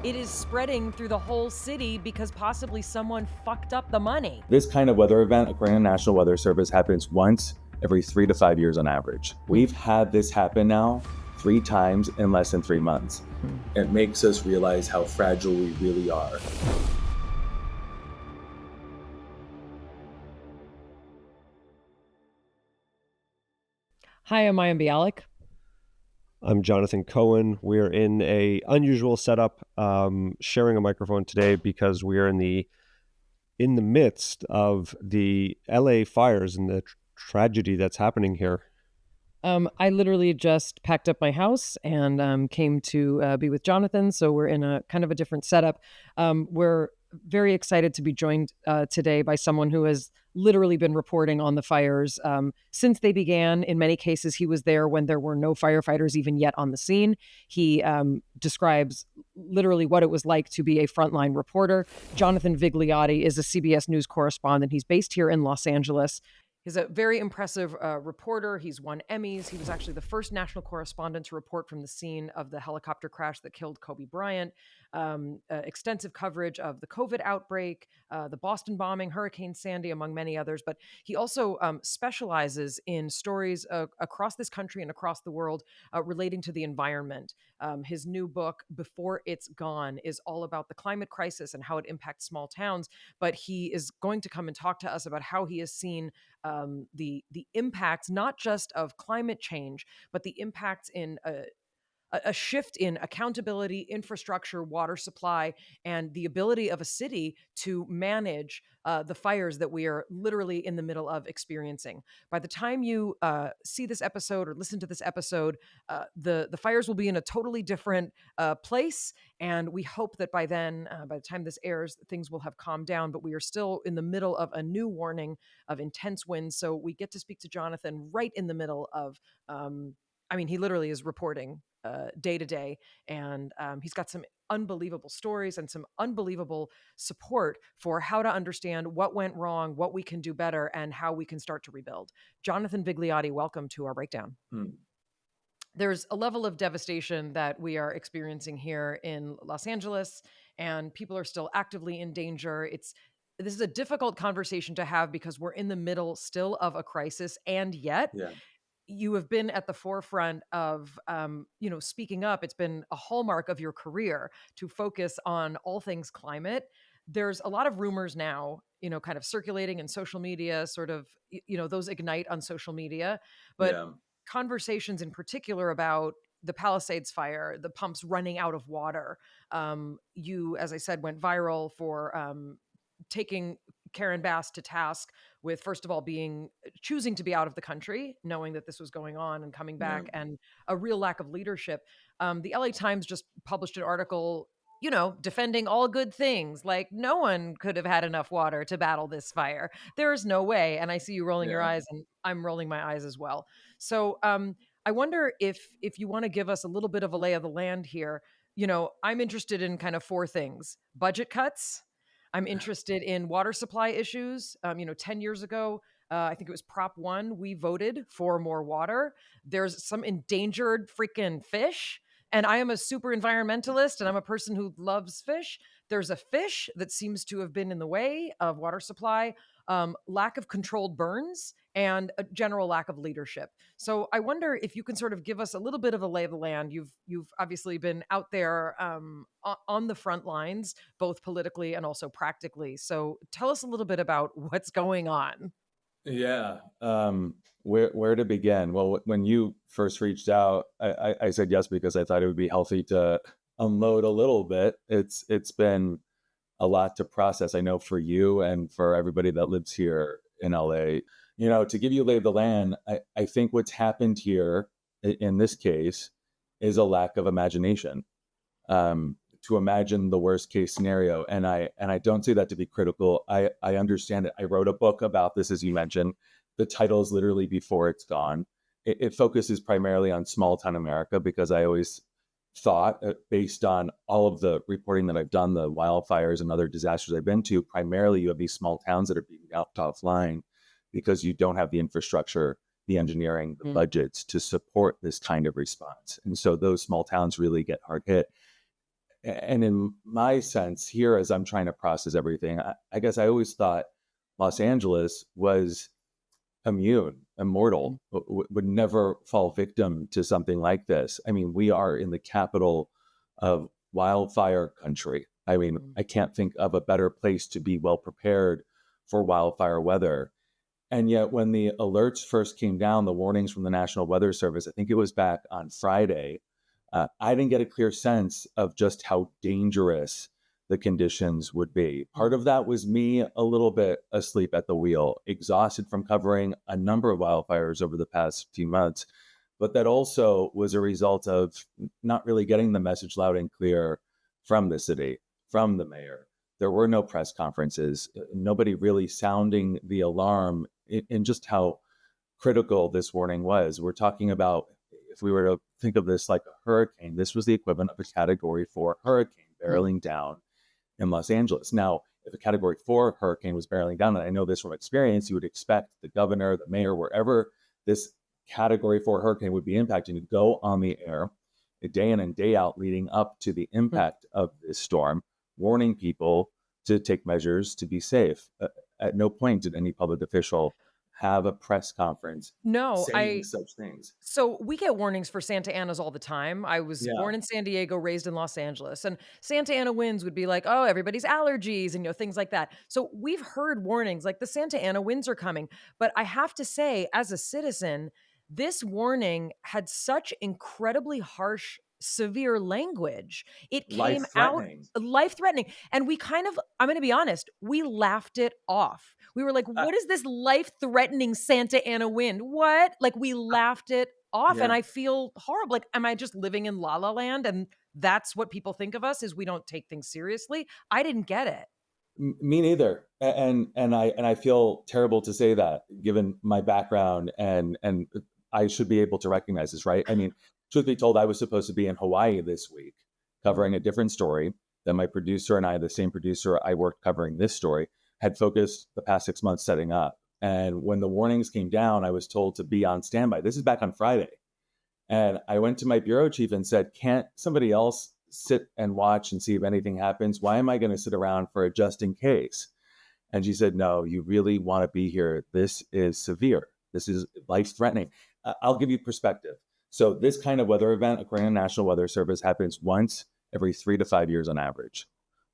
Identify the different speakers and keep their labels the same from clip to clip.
Speaker 1: it is spreading through the whole city because possibly someone fucked up the money.
Speaker 2: This kind of weather event, according to the National Weather Service, happens once every 3 to 5 years on average. We've had this happen now 3 times in less than 3 months. It makes us realize how fragile we really are.
Speaker 1: Hi, I'm Mayim Bialik.
Speaker 3: I'm Jonathan Cohen. We're in a unusual setup, sharing a microphone today because we are in the midst of the LA fires and the tragedy that's happening here.
Speaker 1: I literally just packed up my house and came to be with Jonathan. So we're in a kind of a different setup. We're very excited to be joined today by someone who has literally been reporting on the fires since they began. In many cases, he was there when there were no firefighters even yet on the scene. He describes literally what it was like to be a frontline reporter. Jonathan Vigliotti is a CBS News correspondent. He's based here in Los Angeles. He's a very impressive reporter. He's won Emmys. He was actually the first national correspondent to report from the scene of the helicopter crash that killed Kobe Bryant. Extensive coverage of the COVID outbreak, the Boston bombing, Hurricane Sandy, among many others. But he also specializes in stories across this country and across the world relating to the environment. His new book, Before It's Gone, is all about the climate crisis and how it impacts small towns. But he is going to come and talk to us about how he has seen the impacts, not just of climate change, but the impacts in a shift in accountability, infrastructure, water supply, and the ability of a city to manage the fires that we are literally in the middle of experiencing. By the time you see this episode or listen to this episode, the fires will be in a totally different place. And we hope that by then, by the time this airs, things will have calmed down. But we are still in the middle of a new warning of intense winds. So we get to speak to Jonathan right in the middle of, he literally is reporting day to day. And he's got some unbelievable stories and some unbelievable support for how to understand what went wrong, what we can do better, and how we can start to rebuild. Jonathan Vigliotti, welcome to our breakdown. There's a level of devastation that we are experiencing here in Los Angeles, and people are still actively in danger. This is a difficult conversation to have because we're in the middle still of a crisis, and yet you have been at the forefront of, speaking up. It's been a hallmark of your career to focus on all things climate. There's a lot of rumors now, kind of circulating in social media, sort of, those ignite on social media, but conversations in particular about the Palisades fire, the pumps running out of water. You, as I said, went viral for taking Karen Bass to task with, first of all, choosing to be out of the country, knowing that this was going on and coming back, and a real lack of leadership. The LA Times just published an article, defending all good things, like no one could have had enough water to battle this fire. There is no way. And I see you rolling your eyes, and I'm rolling my eyes as well. So I wonder if you want to give us a little bit of a lay of the land here. I'm interested in kind of 4 things: budget cuts. I'm interested in water supply issues. 10 years ago, I think it was Prop 1, we voted for more water. There's some endangered freaking fish. And I am a super environmentalist, and I'm a person who loves fish. There's a fish that seems to have been in the way of water supply, lack of controlled burns, and a general lack of leadership. So I wonder if you can sort of give us a little bit of a lay of the land. You've obviously been out there on the front lines, both politically and also practically. So tell us a little bit about what's going on.
Speaker 2: Yeah. Where to begin? Well, when you first reached out, I said yes because I thought it would be healthy to unload a little bit. It's been a lot to process, I know, for you and for everybody that lives here in LA. To give you a lay of the land, I think what's happened here in this case is a lack of imagination. To imagine the worst case scenario. And I don't say that to be critical. I understand it. I wrote a book about this, as you mentioned. The title is literally Before It's Gone. It focuses primarily on small town America because I always thought, based on all of the reporting that I've done, the wildfires and other disasters I've been to, primarily you have these small towns that are being out offline because you don't have the infrastructure, the engineering, the budgets to support this kind of response. And so those small towns really get hard hit. And in my sense here, as I'm trying to process everything, I guess I always thought Los Angeles was immune, immortal, would never fall victim to something like this. I mean, we are in the capital of wildfire country. I mean, I can't think of a better place to be well prepared for wildfire weather. And yet, when the alerts first came down, the warnings from the National Weather Service, I think it was back on Friday, I didn't get a clear sense of just how dangerous the conditions would be. Part of that was me a little bit asleep at the wheel, exhausted from covering a number of wildfires over the past few months. But that also was a result of not really getting the message loud and clear from the city, from the mayor. There were no press conferences, nobody really sounding the alarm in just how critical this warning was. We're talking about, if we were to think of this like a hurricane, this was the equivalent of a Category 4 hurricane barreling down in Los Angeles. Now, if a Category 4 hurricane was barreling down, and I know this from experience, you would expect the governor, the mayor, wherever this Category 4 hurricane would be impacting to go on the air a day in and day out leading up to the impact of this storm, warning people to take measures to be safe. At no point did any public official have a press conference
Speaker 1: No,
Speaker 2: saying such things.
Speaker 1: So we get warnings for Santa Anas all the time. I was
Speaker 2: Yeah,
Speaker 1: born in San Diego, raised in Los Angeles, and Santa Ana winds would be like, oh, everybody's allergies and things like that. So we've heard warnings like the Santa Ana winds are coming. But I have to say, as a citizen, this warning had such incredibly harsh, severe language. It came
Speaker 2: life
Speaker 1: out
Speaker 2: threatening.
Speaker 1: life threatening. And we kind of, I'm going to be honest, we laughed it off. We were like,
Speaker 2: Uh,
Speaker 1: what is this life threatening Santa Ana wind? What? Like, we laughed it off. And
Speaker 2: yeah.
Speaker 1: I feel horrible. Like, am I just living in La La Land? And that's what people think of us, is we don't take things seriously. I didn't get it.
Speaker 2: Me neither. And I feel terrible to say that, given my background, and I should be able to recognize this, right? I mean, truth be told, I was supposed to be in Hawaii this week covering a different story that my producer and I, the same producer I worked covering this story, had focused the past 6 months setting up. And when the warnings came down, I was told to be on standby. This is back on Friday. And I went to my bureau chief and said, can't somebody else sit and watch and see if anything happens? Why am I going to sit around for a just in case? And she said, no, you really want to be here. This is severe. This is life threatening. I'll give you perspective. So this kind of weather event, according to the National Weather Service, happens once every 3 to 5 years on average.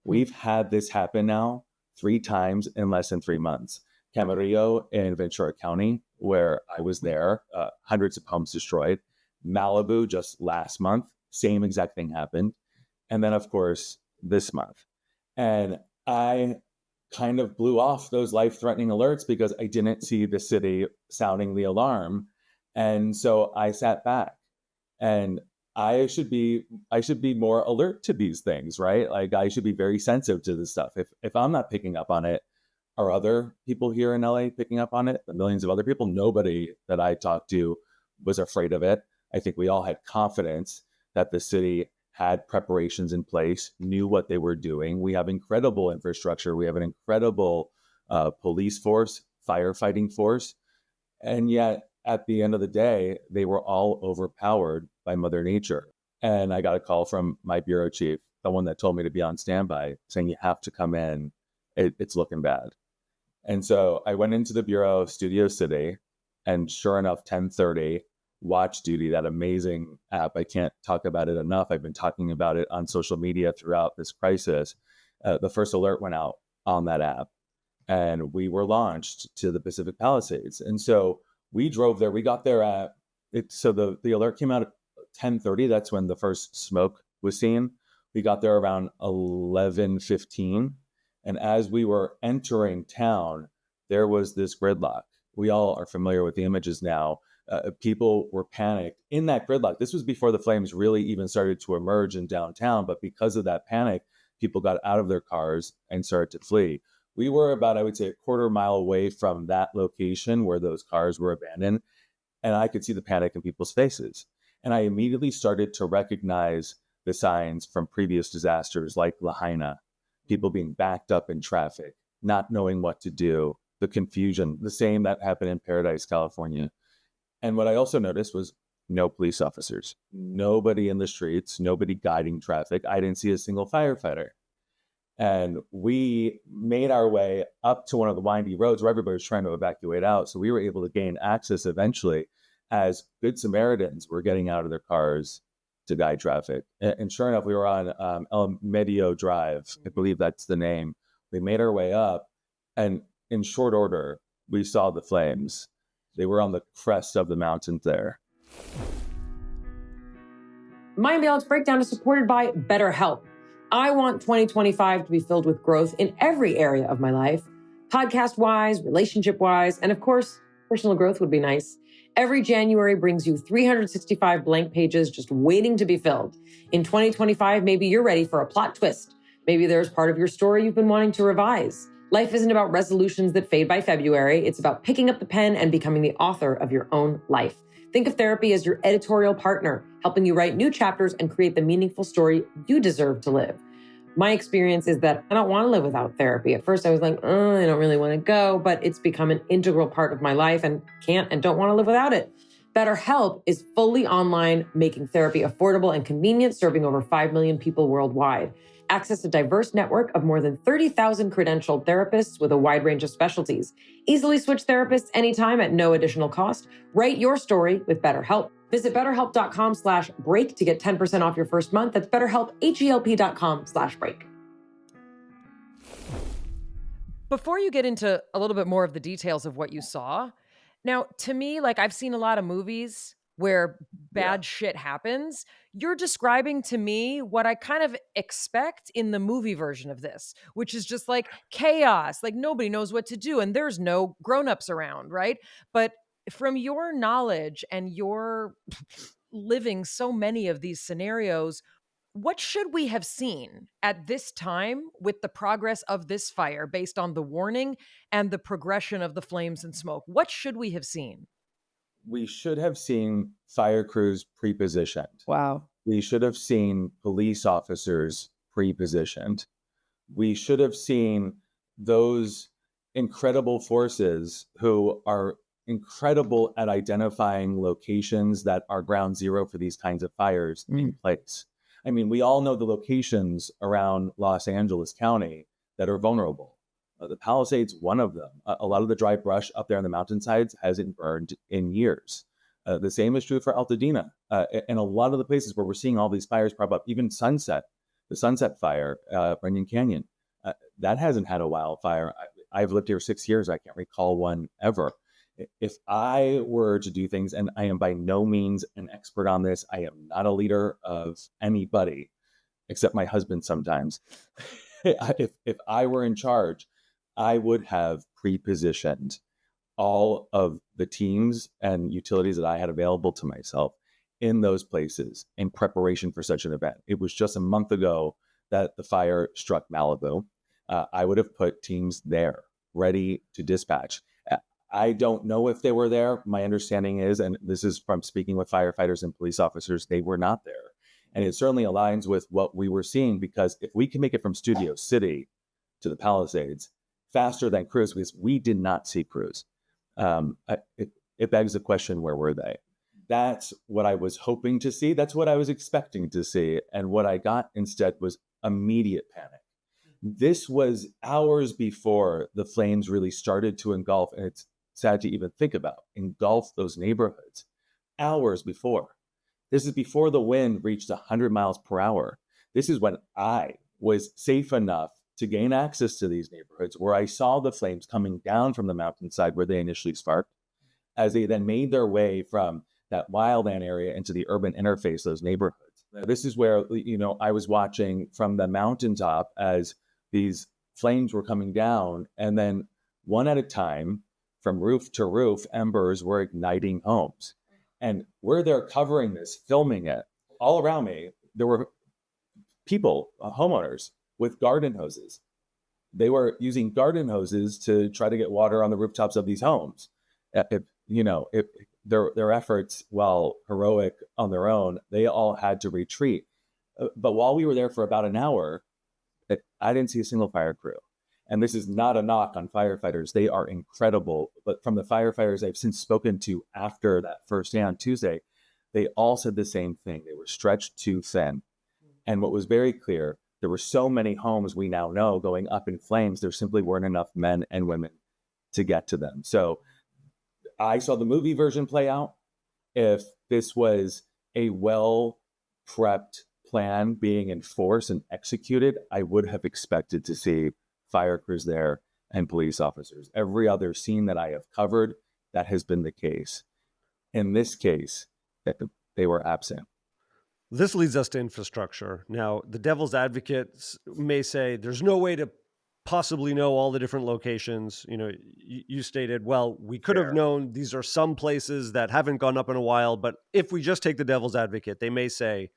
Speaker 2: We've had this happen now 3 times in less than 3 months. Camarillo in Ventura County, where I was there, hundreds of homes destroyed. Malibu just last month, same exact thing happened. And then, of course, this month. And I kind of blew off those life-threatening alerts because I didn't see the city sounding the alarm. And so I sat back, and I should be more alert to these things, right? Like, I should be very sensitive to this stuff. If I'm not picking up on it, are other people here in LA picking up on it? The millions of other people? Nobody that I talked to was afraid of it. I think we all had confidence that the city had preparations in place, knew what they were doing. We have incredible infrastructure. We have an incredible police force, firefighting force. And yet, at the end of the day, they were all overpowered by Mother Nature. And I got a call from my bureau chief, the one that told me to be on standby, saying, you have to come in. It's looking bad. And so I went into the bureau, Studio City, and sure enough, 10:30, Watch Duty, that amazing app. I can't talk about it enough. I've been talking about it on social media throughout this crisis. The first alert went out on that app, and we were launched to the Pacific Palisades. And so we drove there. We got there at it. So the alert came out at 10:30. That's when the first smoke was seen. We got there around 11:15. And as we were entering town, there was this gridlock. We all are familiar with the images now. People were panicked in that gridlock. This was before the flames really even started to emerge in downtown. But because of that panic, people got out of their cars and started to flee. We were about, I would say, a quarter mile away from that location where those cars were abandoned. And I could see the panic in people's faces. And I immediately started to recognize the signs from previous disasters like Lahaina, people being backed up in traffic, not knowing what to do, the confusion, the same that happened in Paradise, California. And what I also noticed was no police officers, nobody in the streets, nobody guiding traffic. I didn't see a single firefighter. And we made our way up to one of the windy roads where everybody was trying to evacuate out. So we were able to gain access eventually as Good Samaritans were getting out of their cars to guide traffic. And sure enough, we were on El Medio Drive. I believe that's the name. We made our way up, and in short order, we saw the flames. They were on the crest of the mountains there.
Speaker 4: My Bialik's Breakdown is supported by BetterHelp. I want 2025 to be filled with growth in every area of my life, podcast-wise, relationship-wise, and of course, personal growth would be nice. Every January brings you 365 blank pages just waiting to be filled. In 2025, maybe you're ready for a plot twist. Maybe there's part of your story you've been wanting to revise. Life isn't about resolutions that fade by February. It's about picking up the pen and becoming the author of your own life. Think of therapy as your editorial partner, helping you write new chapters and create the meaningful story you deserve to live. My experience is that I don't want to live without therapy. At first I was like, I don't really want to go, but it's become an integral part of my life and can't and don't want to live without it. BetterHelp is fully online, making therapy affordable and convenient, serving over 5 million people worldwide. Access a diverse network of more than 30,000 credentialed therapists with a wide range of specialties. Easily switch therapists anytime at no additional cost. Write your story with BetterHelp. Visit BetterHelp.com/break to get 10% off your first month. That's BetterHelp, HELP.com/break.
Speaker 1: Before you get into a little bit more of the details of what you saw, now, to me, like I've seen a lot of movies where bad shit happens. You're describing to me what I kind of expect in the movie version of this, which is just like chaos, like nobody knows what to do and there's no grown-ups around, right? But from your knowledge and your living so many of these scenarios, what should we have seen at this time with the progress of this fire based on the warning and the progression of the flames and smoke? What should we have seen?
Speaker 2: We should have seen fire crews pre-positioned.
Speaker 1: Wow.
Speaker 2: We should have seen police officers pre-positioned. We should have seen those incredible forces who are incredible at identifying locations that are ground zero for these kinds of fires in place. I mean, we all know the locations around Los Angeles County that are vulnerable. The Palisades, one of them. A lot of the dry brush up there on the mountainsides hasn't burned in years. The same is true for Altadena. And a lot of the places where we're seeing all these fires prop up, even Sunset, the Sunset Fire, Runyon Canyon, that hasn't had a wildfire. I've lived here 6 years. I can't recall one ever. If I were to do things, and I am by no means an expert on this, I am not a leader of anybody except my husband sometimes. If I were in charge, I would have pre-positioned all of the teams and utilities that I had available to myself in those places in preparation for such an event. It was just a month ago that the fire struck Malibu. I would have put teams there ready to dispatch. I don't know if they were there. My understanding is, and this is from speaking with firefighters and police officers, they were not there. And it certainly aligns with what we were seeing, because if we can make it from Studio City to the Palisades faster than crews, because we did not see crews, it begs the question, where were they? That's what I was hoping to see. That's what I was expecting to see. And what I got instead was immediate panic. This was hours before the flames really started to engulf, and it's sad to even think about, engulf those neighborhoods. Hours before. This is before the wind reached 100 miles per hour. This is when I was safe enough to gain access to these neighborhoods, where I saw the flames coming down from the mountainside where they initially sparked, as they then made their way from that wildland area into the urban interface, those neighborhoods. This is where, I was watching from the mountaintop as these flames were coming down, and then one at a time, from roof to roof, embers were igniting homes. And where they're covering this, filming it, all around me, there were people, homeowners, with garden hoses. They were using garden hoses to try to get water on the rooftops of these homes. Their efforts, while heroic on their own, they all had to retreat. But while we were there for about an hour, I didn't see a single fire crew. And this is not a knock on firefighters. They are incredible. But from the firefighters I've since spoken to after that first day on Tuesday, they all said the same thing. They were stretched too thin. And what was very clear, there were so many homes we now know going up in flames, there simply weren't enough men and women to get to them. So I saw the movie version play out. If this was a well-prepped plan being enforced and executed, I would have expected to see fire crews there and police officers. Every other scene that I have covered, that has been the case. In this case, they were absent.
Speaker 3: This leads us to infrastructure. Now, the devil's advocates may say there's no way to possibly know all the different locations. You know, you stated, well, we could have known these are some places that haven't gone up in a while, but if we just take the devil's advocate, they may say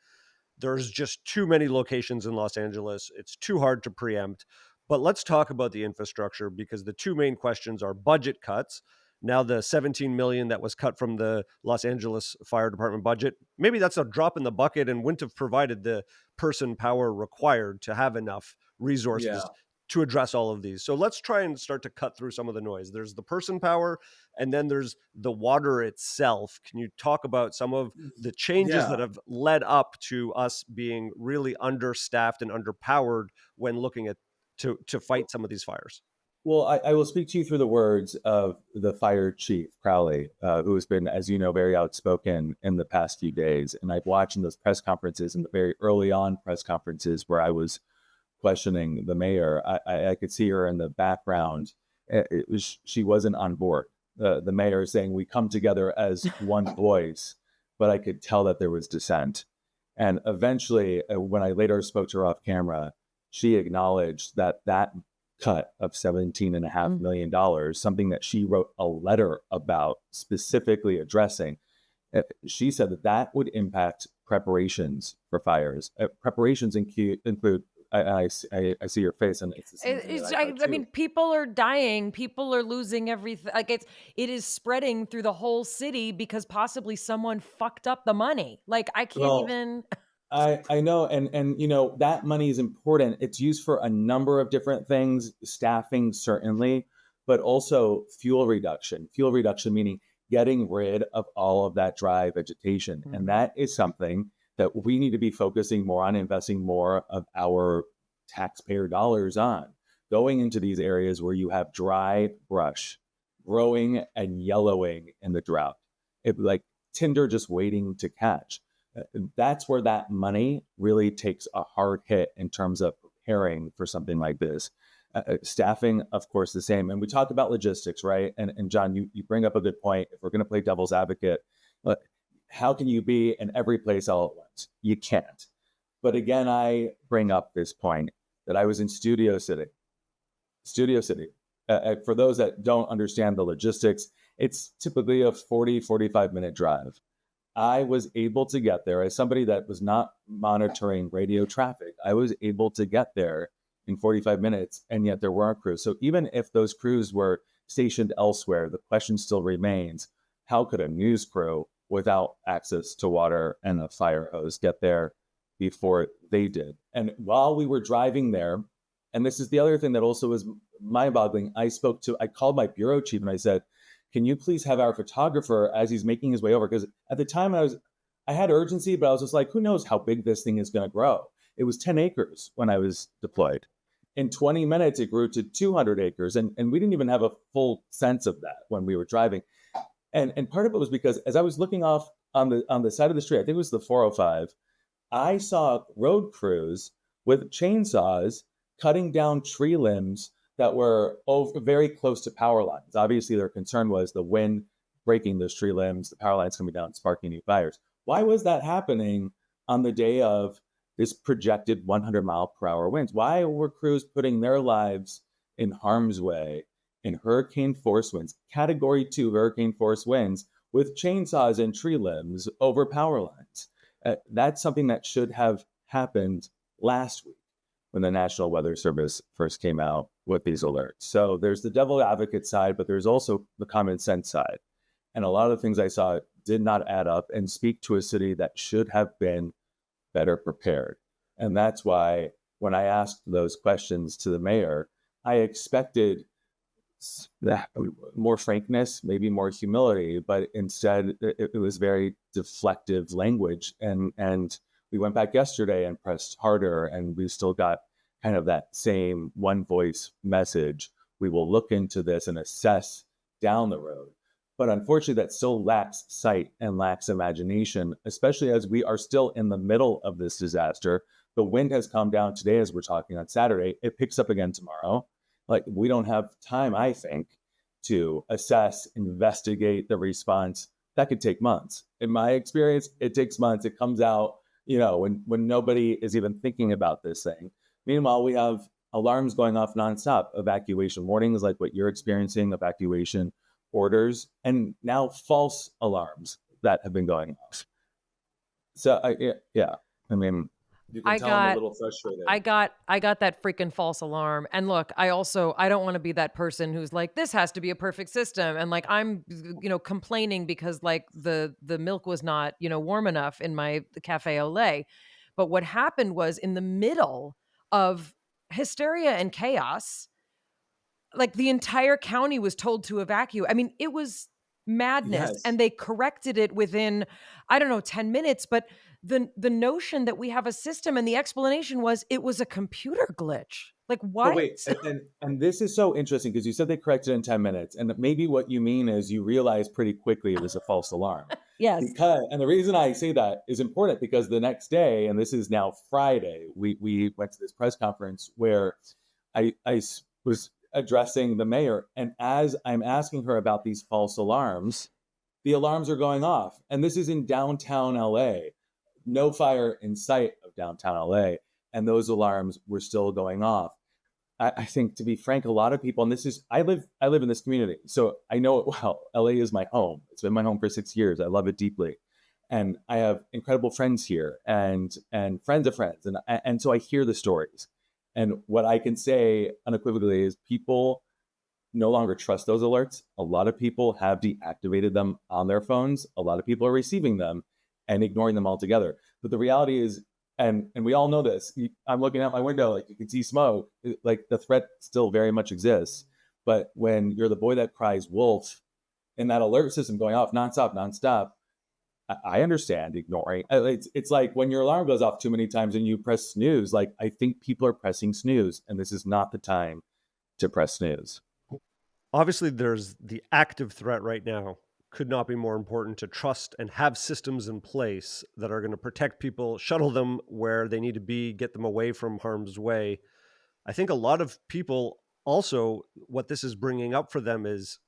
Speaker 3: there's just too many locations in Los Angeles. It's too hard to preempt. But let's talk about the infrastructure, because the two main questions are budget cuts. Now the $17 million that was cut from the Los Angeles Fire Department budget, maybe that's a drop in the bucket and wouldn't have provided the person power required to have enough resources to address all of these. So let's try and start to cut through some of the noise. There's the person power, and then there's the water itself. Can you talk about some of the changes that have led up to us being really understaffed and underpowered when looking at to fight some of these fires?
Speaker 2: Well, I will speak to you through the words of the fire chief, Crowley, who has been, as you know, very outspoken in the past few days. And I've watched in those press conferences, and the very early on press conferences where I was questioning the mayor, I could see her in the background. She wasn't on board. The mayor saying, we come together as one voice, but I could tell that there was dissent. And eventually, when I later spoke to her off camera, she acknowledged that cut of $17.5 million, something that she wrote a letter about specifically addressing. She said that would impact preparations for fires. Preparations include, I see your face, and
Speaker 1: I mean, people are dying, people are losing everything. Like it is spreading through the whole city because possibly someone fucked up the money. Like I can't even.
Speaker 2: I know, and you know, that money is important. It's used for a number of different things, staffing certainly, but also fuel reduction. Fuel reduction meaning getting rid of all of that dry vegetation. And that is something that we need to be focusing more on, investing more of our taxpayer dollars on, going into these areas where you have dry brush growing and yellowing in the drought. Like tinder just waiting to catch. That's where that money really takes a hard hit in terms of preparing for something like this. Staffing, of course, the same. And we talk about logistics, right? And John, you bring up a good point. If we're going to play devil's advocate, how can you be in every place all at once? You can't. But again, I bring up this point that I was in Studio City. For those that don't understand the logistics, it's typically a 45 minute drive. I was able to get there as somebody that was not monitoring radio traffic. I was able to get there in 45 minutes, and yet there weren't crews. So even if those crews were stationed elsewhere, the question still remains, how could a news crew without access to water and a fire hose get there before they did? And while we were driving there, and this is the other thing that also was mind-boggling, I called my bureau chief and I said, can you please have our photographer as he's making his way over? Because at the time I had urgency, but I was just like, who knows how big this thing is going to grow? It was 10 acres when I was deployed. In 20 minutes, it grew to 200 acres. And we didn't even have a full sense of that when we were driving. And part of it was because as I was looking off on the side of the street, I think it was the 405, I saw road crews with chainsaws cutting down tree limbs that were very close to power lines. Obviously, their concern was the wind breaking those tree limbs, the power lines coming down, sparking new fires. Why was that happening on the day of this projected 100-mile-per-hour winds? Why were crews putting their lives in harm's way in hurricane force winds, Category 2 hurricane force winds, with chainsaws and tree limbs over power lines? That's something that should have happened last week when the National Weather Service first came out with these alerts. So there's the devil advocate side, but there's also the common sense side. And a lot of the things I saw did not add up and speak to a city that should have been better prepared. And that's why when I asked those questions to the mayor, I expected more frankness, maybe more humility, but instead it was very deflective language. And we went back yesterday and pressed harder, and we still got kind of that same one voice message. We will look into this and assess down the road. But unfortunately, that still lacks sight and lacks imagination, especially as we are still in the middle of this disaster. The wind has come down today as we're talking on Saturday. It picks up again tomorrow. Like, we don't have time, I think, to assess, investigate the response. That could take months. In my experience, it takes months. It comes out, when nobody is even thinking about this thing. Meanwhile, we have alarms going off nonstop, evacuation warnings like what you're experiencing, evacuation orders, and now false alarms that have been going off. So, I mean, you can tell I'm a little frustrated.
Speaker 1: I got that freaking false alarm. And look, I don't want to be that person who's like, this has to be a perfect system. And like, I'm, complaining because like the milk was not, warm enough in my cafe au lait. But what happened was, in the middle of hysteria and chaos, like the entire county was told to evacuate. I mean, it was madness.
Speaker 2: Yes.
Speaker 1: And they corrected it within, 10 minutes. But the notion that we have a system, and the explanation was it was a computer glitch. Like, what?
Speaker 2: Oh, wait, and this is so interesting because you said they corrected in 10 minutes. And maybe what you mean is you realize pretty quickly it was a false alarm.
Speaker 1: Yes.
Speaker 2: And the reason I say that is important because the next day, and this is now Friday, we went to this press conference where I was addressing the mayor. And as I'm asking her about these false alarms, the alarms are going off. And this is in downtown LA. No fire in sight of downtown LA. And those alarms were still going off. I think, to be frank, a lot of people, and this is, I live in this community, so I know it well. LA is my home. It's been my home for 6 years. I love it deeply. And I have incredible friends here and friends of friends. And so I hear the stories. And what I can say unequivocally is people no longer trust those alerts. A lot of people have deactivated them on their phones. A lot of people are receiving them and ignoring them altogether. But the reality is, and we all know this, I'm looking out my window, like you can see smoke, like the threat still very much exists. But when you're the boy that cries wolf in that alert system going off nonstop, I understand ignoring. It's like when your alarm goes off too many times and you press snooze, like I think people are pressing snooze, and this is not the time to press snooze.
Speaker 3: Obviously, there's the active threat right now. Could not be more important to trust and have systems in place that are going to protect people, shuttle them where they need to be, get them away from harm's way. I think a lot of people also, what this is bringing up for them is,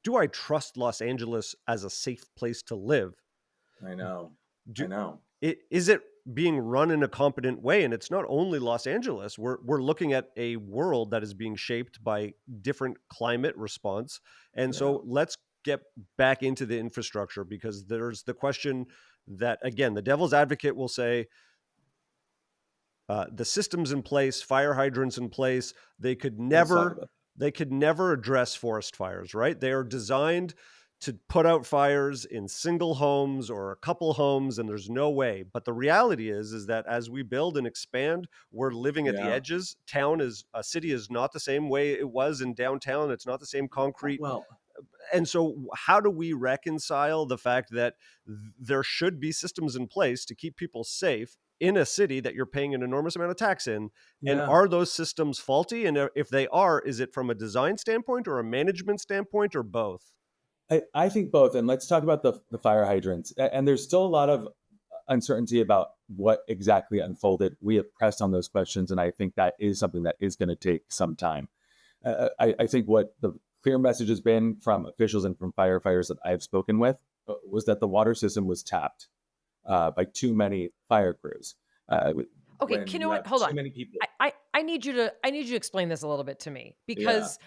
Speaker 3: do I trust Los Angeles as a safe place to live?
Speaker 2: I know.
Speaker 3: Is it being run in a competent way? And it's not only Los Angeles. We're looking at a world that is being shaped by different climate response. And so let's get back into the infrastructure, because there's the question that, again, the devil's advocate will say, the systems in place, fire hydrants in place, they could never address forest fires, right? They are designed to put out fires in single homes or a couple homes, and there's no way. But the reality is that as we build and expand, we're living at the edges. A city is not the same way it was in downtown. It's not the same concrete. And so how do we reconcile the fact that there should be systems in place to keep people safe in a city that you're paying an enormous amount of tax in? And are those systems faulty? And if they are, is it from a design standpoint or a management standpoint or both?
Speaker 2: I think both. And let's talk about the fire hydrants. And there's still a lot of uncertainty about what exactly unfolded. We have pressed on those questions, and I think that is something that is going to take some time. I think what the clear message has been from officials and from firefighters that I've spoken with was that the water system was tapped by too many fire crews.
Speaker 1: Okay, you know what? Hold on.
Speaker 2: Too many people.
Speaker 1: I need you to explain this a little bit to me, because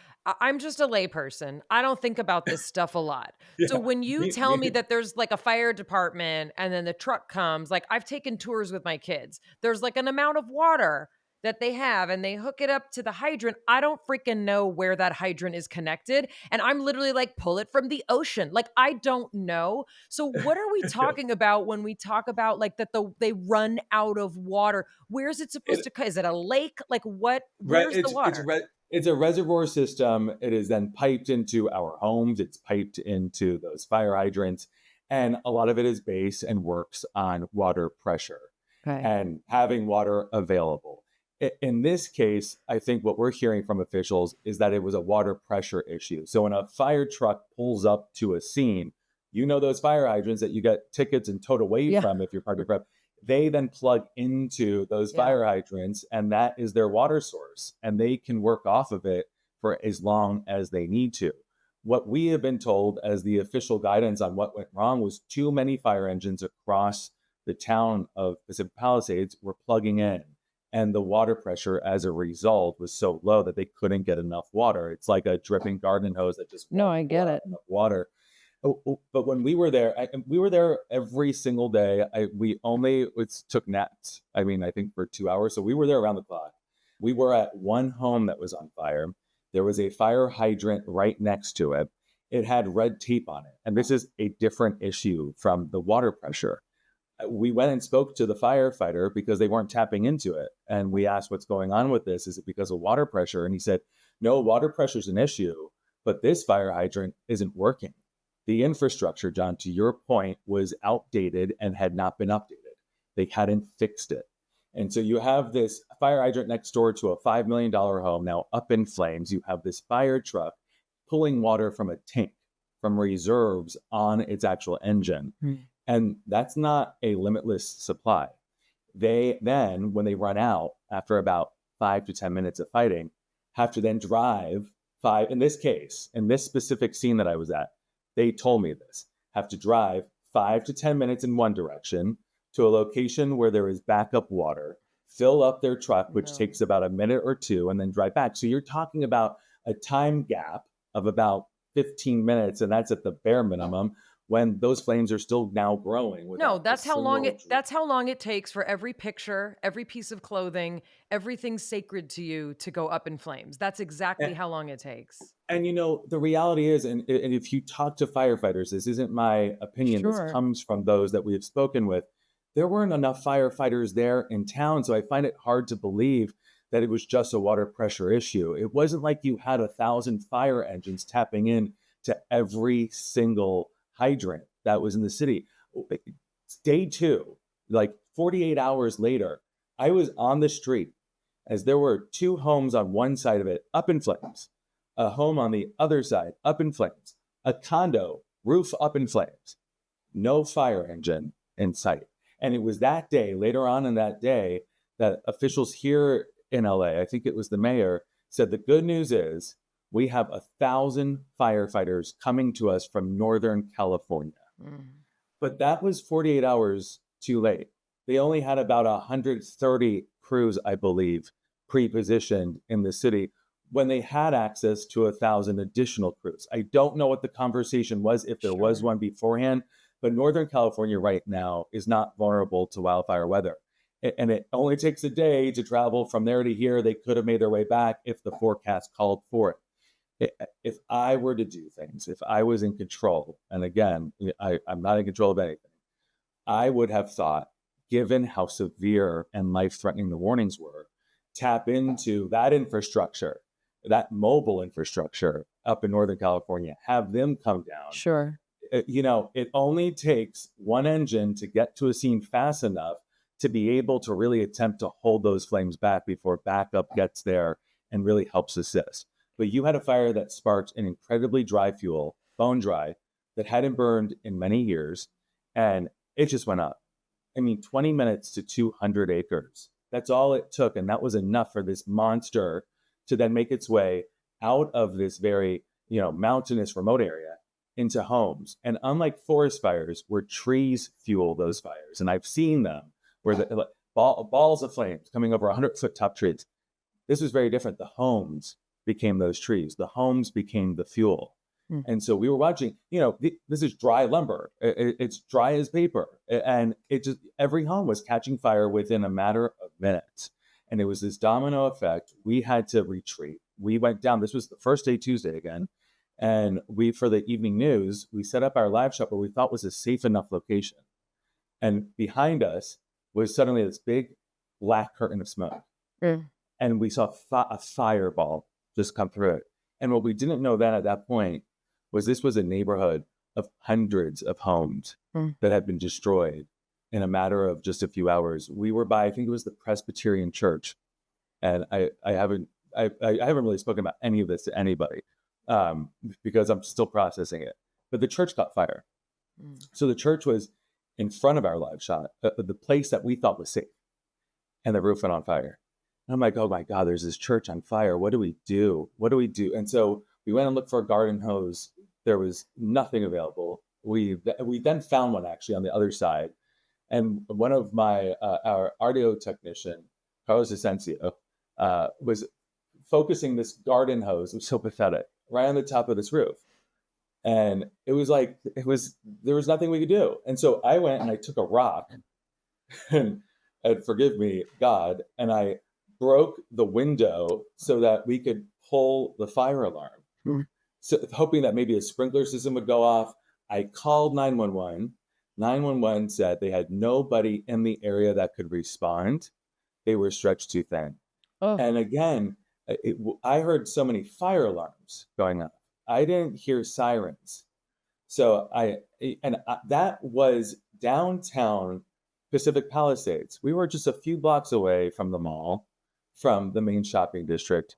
Speaker 1: I'm just a layperson. I don't think about this stuff a lot. So when you tell me that there's like a fire department and then the truck comes, like I've taken tours with my kids. There's like an amount of water that they have and they hook it up to the hydrant. I don't freaking know where that hydrant is connected. And I'm literally like, pull it from the ocean. Like, I don't know. So what are we talking about when we talk about like that they run out of water? Where's it supposed to come? Is it a lake? Like what? Where's the water?
Speaker 2: It's a reservoir system. It is then piped into our homes. It's piped into those fire hydrants. And a lot of it is based and works on water pressure
Speaker 1: Okay.
Speaker 2: and having water available. In this case, I think what we're hearing from officials is that it was a water pressure issue. So when a fire truck pulls up to a scene, those fire hydrants that you get tickets and towed away
Speaker 1: Yeah.
Speaker 2: from if you're parked in front, they then plug into those
Speaker 1: Yeah.
Speaker 2: fire hydrants, and that is their water source, and they can work off of it for as long as they need to. What we have been told as the official guidance on what went wrong was too many fire engines across the town of Pacific Palisades were plugging in, and the water pressure as a result was so low that they couldn't get enough water. It's like a dripping garden hose that just
Speaker 1: No,
Speaker 2: won't
Speaker 1: I get
Speaker 2: pour out
Speaker 1: it.
Speaker 2: enough water. But when we were there, we were there every single day. We only took naps. I think for 2 hours. So we were there around the clock. We were at one home that was on fire. There was a fire hydrant right next to it. It had red tape on it. And this is a different issue from the water pressure. We went and spoke to the firefighter because they weren't tapping into it. And we asked, what's going on with this? Is it because of water pressure? And he said, no, water pressure is an issue, but this fire hydrant isn't working. The infrastructure, John, to your point, was outdated and had not been updated. They hadn't fixed it. And so you have this fire hydrant next door to a $5 million home now up in flames. You have this fire truck pulling water from a tank, from reserves on its actual engine. And that's not a limitless supply. They then, when they run out after about 5 to 10 minutes of fighting, have to then drive in this specific scene that I was at, they told me this, have to drive 5 to 10 minutes in one direction to a location where there is backup water, fill up their truck, which takes about a minute or two, and then drive back. So you're talking about a time gap of about 15 minutes, and that's at the bare minimum, when those flames are still now growing.
Speaker 1: No, that's how long it takes for every picture, every piece of clothing, everything sacred to you to go up in flames. That's exactly how long it takes.
Speaker 2: And the reality is, and if you talk to firefighters, this isn't my opinion,
Speaker 1: Sure.
Speaker 2: This comes from those that we have spoken with, there weren't enough firefighters there in town. So I find it hard to believe that it was just a water pressure issue. It wasn't like you had 1,000 fire engines tapping in to every single hydrant that was in the city. Day 2, like 48 hours later, I was on the street as there were 2 homes on one side of it up in flames, a home on the other side up in flames, a condo roof up in flames, no fire engine in sight. And it was that day, later on in that day, that officials here in LA, I think it was the mayor, said the good news is we have 1,000 firefighters coming to us from Northern California. But that was 48 hours too late. They only had about 130 crews, I believe, pre-positioned in the city when they had access to 1,000 additional crews. I don't know what the conversation was, if there was one beforehand, but Northern California right now is not vulnerable to wildfire weather. And it only takes a day to travel from there to here. They could have made their way back if the forecast called for it. If I were to do things, if I was in control, and again, I'm not in control of anything, I would have thought, given how severe and life-threatening the warnings were, tap into that infrastructure, that mobile infrastructure up in Northern California, have them come down.
Speaker 1: Sure.
Speaker 2: It only takes one engine to get to a scene fast enough to be able to really attempt to hold those flames back before backup gets there and really helps assist. But you had a fire that sparked an incredibly dry fuel, bone dry, that hadn't burned in many years, and it just went up. 20 minutes to 200 acres. That's all it took, and that was enough for this monster to then make its way out of this very, mountainous remote area into homes. And unlike forest fires, where trees fuel those fires, and I've seen them, where the balls of flames coming over 100-foot top trees, this was very different. The homes became those trees. The homes became the fuel. And so we were watching, this is dry lumber. It's dry as paper. And every home was catching fire within a matter of minutes. And it was this domino effect. We had to retreat. We went down. This was the first day, Tuesday again. And for the evening news, we set up our live shop where we thought was a safe enough location. And behind us was suddenly this big black curtain of smoke. And we saw a fireball just come through it. And what we didn't know then at that point was this was a neighborhood of hundreds of homes that had been destroyed in a matter of just a few hours. We were by, I think it was the Presbyterian Church. And I haven't really spoken about any of this to anybody because I'm still processing it. But the church caught fire. So the church was in front of our live shot, the place that we thought was safe, and the roof went on fire. And I'm like, oh my God, there's this church on fire. What do we do? What do we do? And so we went and looked for a garden hose. There was nothing available. We then found one actually on the other side. And one of our audio technician, Carlos Asensio, was focusing this garden hose. It was so pathetic, right on the top of this roof. And there was nothing we could do. And so I went and I took a rock and forgive me, God, and I broke the window so that we could pull the fire alarm. So hoping that maybe a sprinkler system would go off. I called 911. 911 said they had nobody in the area that could respond. They were stretched too thin. Oh. And again, I heard so many fire alarms going off. I didn't hear sirens. So that was downtown Pacific Palisades. We were just a few blocks away from the mall, from the main shopping district.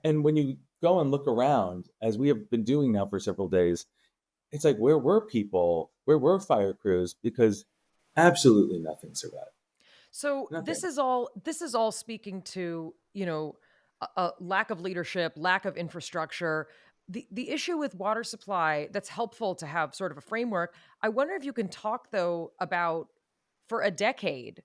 Speaker 2: And when you go and look around, as we have been doing now for several days, it's like, where were people? Where were fire crews? Because absolutely nothing survived.
Speaker 1: So nothing. This is all speaking to, a lack of leadership, lack of infrastructure. The issue with water supply, that's helpful to have sort of a framework. I wonder if you can talk, though, about, for a decade,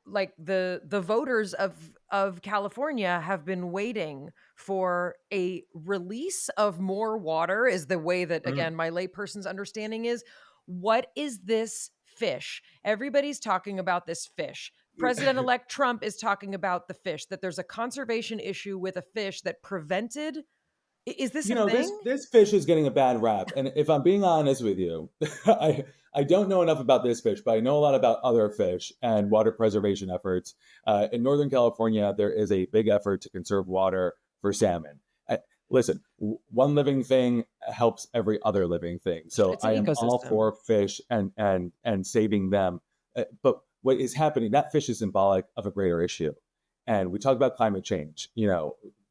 Speaker 1: like the voters of California have been waiting for a release of more water, is the way that, again, my layperson's understanding is. What is this fish? Everybody's talking about this fish. President-elect Trump is talking about the fish, that there's a conservation issue with a fish that prevented. Is this a thing?
Speaker 2: This fish is getting a bad rap. And if I'm being honest with you, I don't know enough about this fish, but I know a lot about other fish and water preservation efforts. In Northern California, there is a big effort to conserve water for salmon. Listen, one living thing helps every other living thing. So I am all for fish and saving them. But what is happening, that fish is symbolic of a greater issue. And we talk about climate change,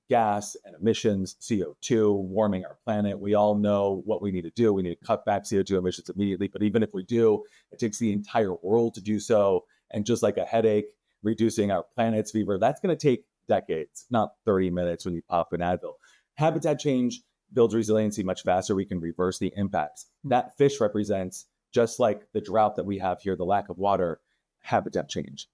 Speaker 2: gas and emissions, CO2, warming our planet. We all know what we need to do. We need to cut back CO2 emissions immediately. But even if we do, it takes the entire world to do so. And just like a headache, reducing our planet's fever, that's going to take decades, not 30 minutes when you pop an Advil. Habitat change builds resiliency much faster. We can reverse the impacts. That fish represents, just like the drought that we have here, the lack of water, habitat change.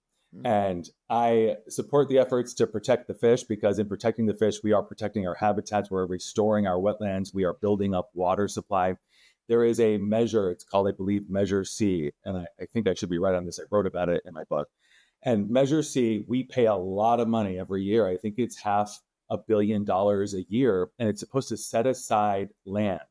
Speaker 2: And I support the efforts to protect the fish, because in protecting the fish, we are protecting our habitats, we're restoring our wetlands, we are building up water supply. There is a measure, it's called, I believe, Measure C, and I think I should be right on this. I wrote about it in my book. And Measure C, we pay a lot of money every year. I think it's $500 million a year, and it's supposed to set aside land.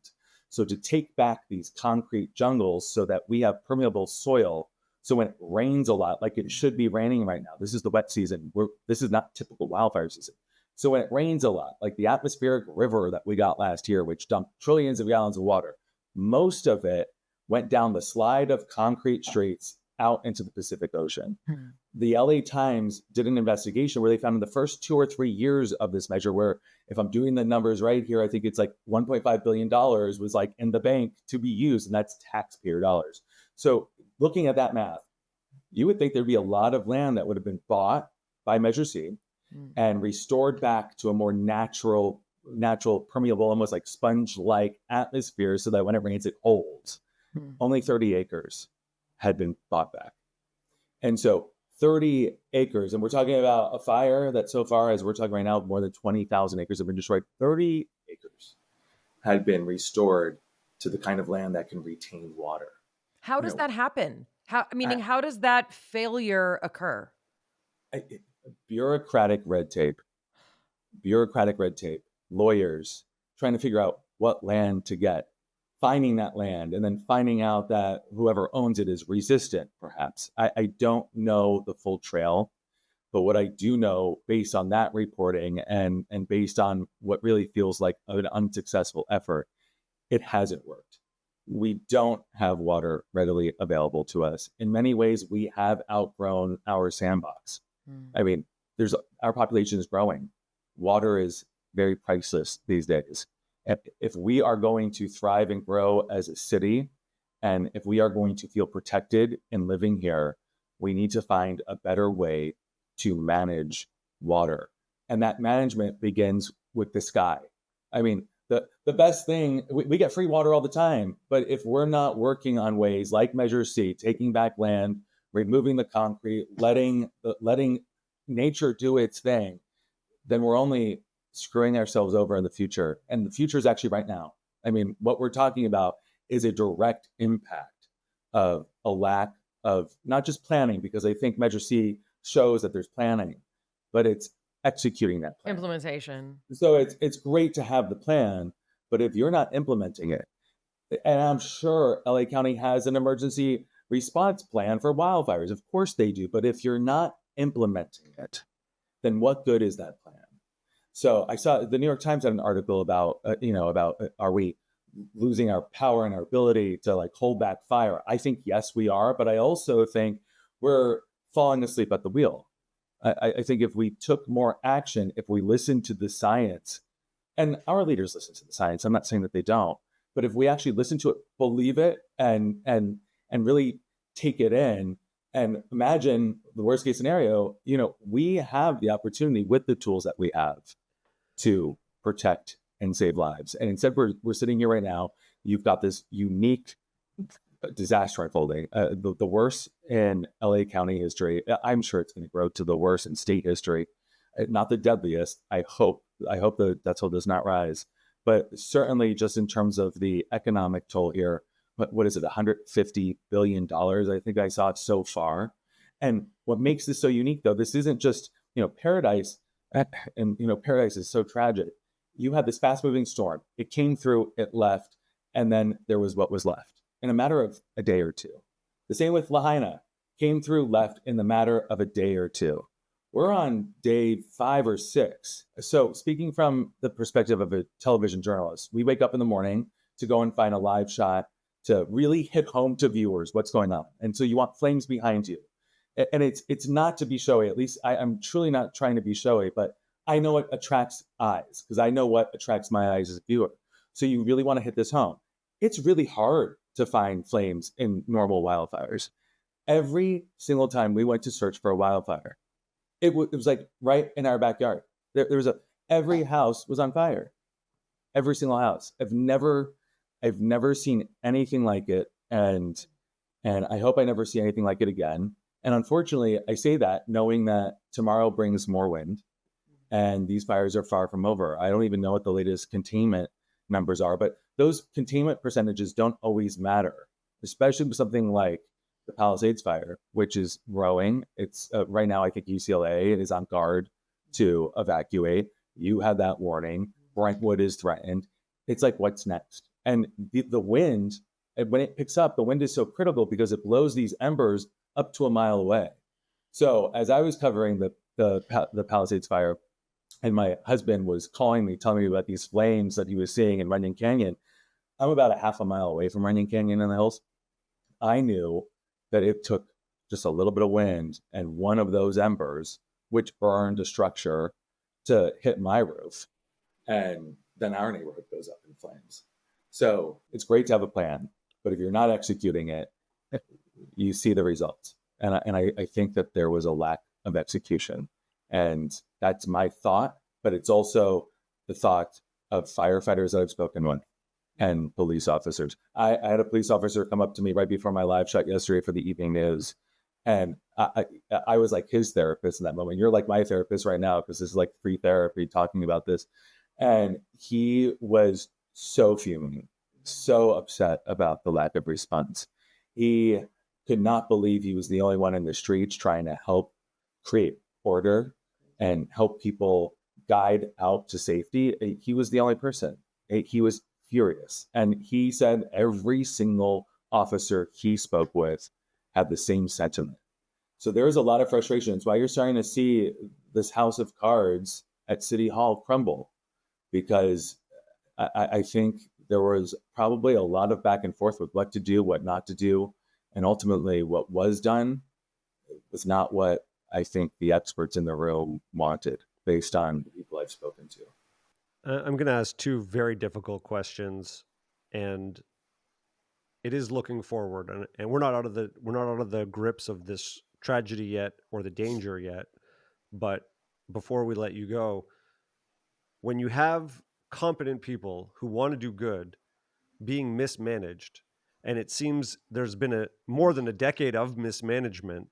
Speaker 2: So to take back these concrete jungles so that we have permeable soil. So when it rains a lot, like it should be raining right now, this is the wet season. This is not typical wildfire season. So when it rains a lot, like the atmospheric river that we got last year, which dumped trillions of gallons of water, most of it went down the slide of concrete streets out into the Pacific Ocean. The LA Times did an investigation where they found in the first 2 or 3 years of this measure, where, if I'm doing the numbers right here, I think it's like $1.5 billion was like in the bank to be used, and that's taxpayer dollars. So looking at that math, you would think there'd be a lot of land that would have been bought by Measure C and restored back to a more natural, permeable, almost like sponge-like atmosphere, so that when it rains, it holds. Only 30 acres had been bought back. And so 30 acres, and we're talking about a fire that so far, as we're talking right now, more than 20,000 acres have been destroyed. 30 acres had been restored to the kind of land that can retain water.
Speaker 1: How does that happen? How does that failure occur?
Speaker 2: Bureaucratic red tape, lawyers trying to figure out what land to get, finding that land, and then finding out that whoever owns it is resistant, perhaps. I don't know the full trail, But what I do know based on that reporting and based on what really feels like an unsuccessful effort, it hasn't worked. We don't have water readily available to us. In many ways, we have outgrown our sandbox. I mean, our population is growing. Water is very priceless these days. If we are going to thrive and grow as a city, and if we are going to feel protected in living here, we need to find a better way to manage water. And that management begins with the sky. I mean, the best thing, we get free water all the time, but if we're not working on ways like Measure C, taking back land, removing the concrete, letting nature do its thing, then we're only screwing ourselves over in the future. And the future is actually right now. I mean, what we're talking about is a direct impact of a lack of not just planning, because I think Measure C shows that there's planning, but it's executing that plan.
Speaker 1: Implementation.
Speaker 2: So it's great to have the plan, but if you're not implementing it, and I'm sure LA County has an emergency response plan for wildfires. Of course they do. But if you're not implementing it, then what good is that plan? So I saw the New York Times had an article about, are we losing our power and our ability to like hold back fire? I think, yes, we are. But I also think we're falling asleep at the wheel. I think if we took more action, if we listened to the science, and our leaders listen to the science, I'm not saying that they don't, but if we actually listen to it, believe it, and really take it in, and imagine the worst case scenario, we have the opportunity with the tools that we have to protect and save lives. And instead, we're sitting here right now. You've got this unique disaster unfolding, the worst in LA County history. I'm sure it's going to grow to the worst in state history, not the deadliest. I hope the death toll does not rise, but certainly just in terms of the economic toll here, what is it, $150 billion? I think I saw it so far. And what makes this so unique, though, this isn't just, Paradise, and, Paradise is so tragic. You had this fast moving storm. It came through, it left, and then there was what was left in a matter of a day or two. The same with Lahaina, came through, left in the matter of a day or two. We're on day 5 or 6. So speaking from the perspective of a television journalist, we wake up in the morning to go and find a live shot to really hit home to viewers what's going on. And so you want flames behind you. And it's not to be showy, at least I'm truly not trying to be showy, but I know it attracts eyes because I know what attracts my eyes as a viewer. So you really want to hit this home. It's really hard to find flames in normal wildfires. Every single time we went to search for a wildfire, it was like right in our backyard. There was every house was on fire. Every single house. I've never seen anything like it. And I hope I never see anything like it again. And unfortunately, I say that knowing that tomorrow brings more wind and these fires are far from over. I don't even know what the latest containment numbers are, but those containment percentages don't always matter, especially with something like the Palisades fire, which is growing. It's right now, I think UCLA is on guard to evacuate. You had that warning. Brentwood is threatened. It's like, what's next? And the wind, when it picks up, the wind is so critical because it blows these embers up to a mile away. So as I was covering the Palisades fire, and my husband was calling me, telling me about these flames that he was seeing in Runyon Canyon, I'm about a half a mile away from Runyon Canyon in the hills. I knew that it took just a little bit of wind and one of those embers, which burned a structure, to hit my roof. And then our neighborhood goes up in flames. So it's great to have a plan, but if you're not executing it, you see the results. And I think that there was a lack of execution. And that's my thought, but it's also the thought of firefighters that I've spoken with and police officers. I had a police officer come up to me right before my live shot yesterday for the evening news. And I was like his therapist in that moment. You're like my therapist right now because this is like free therapy talking about this. And he was so fuming, so upset about the lack of response. He could not believe he was the only one in the streets trying to help create order and help people guide out to safety. He was the only person. He was furious. And he said every single officer he spoke with had the same sentiment. So there is a lot of frustration. It's why you're starting to see this house of cards at City Hall crumble, because I think there was probably a lot of back and forth with what to do, what not to do. And ultimately, what was done was not what I think the experts in the room wanted, based on the people I've spoken to.
Speaker 3: I'm going to ask two very difficult questions, and it is looking forward. And we're not out of the grips of this tragedy yet, or the danger yet. But before we let you go, when you have competent people who want to do good being mismanaged, and it seems there's been more than a decade of mismanagement,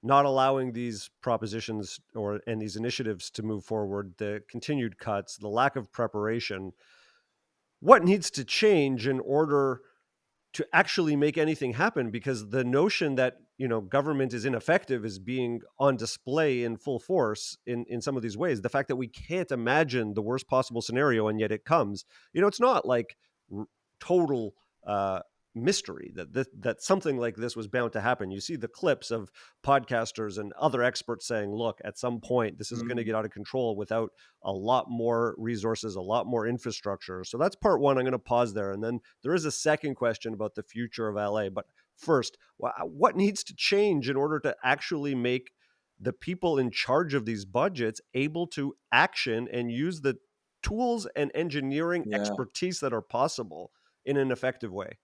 Speaker 3: not allowing these propositions and these initiatives to move forward, the continued cuts, the lack of preparation, what needs to change in order to actually make anything happen? Because the notion that government is ineffective is being on display in full force in some of these ways. The fact that we can't imagine the worst possible scenario, and yet it comes. It's not like total mystery that something like this was bound to happen. You see the clips of podcasters and other experts saying, look, at some point this is going to get out of control without a lot more resources, a lot more infrastructure. So that's part one. I'm going to pause there, and then there is a second question about the future of LA. But first, what needs to change in order to actually make the people in charge of these budgets able to action and use the tools and engineering expertise that are possible in an effective way?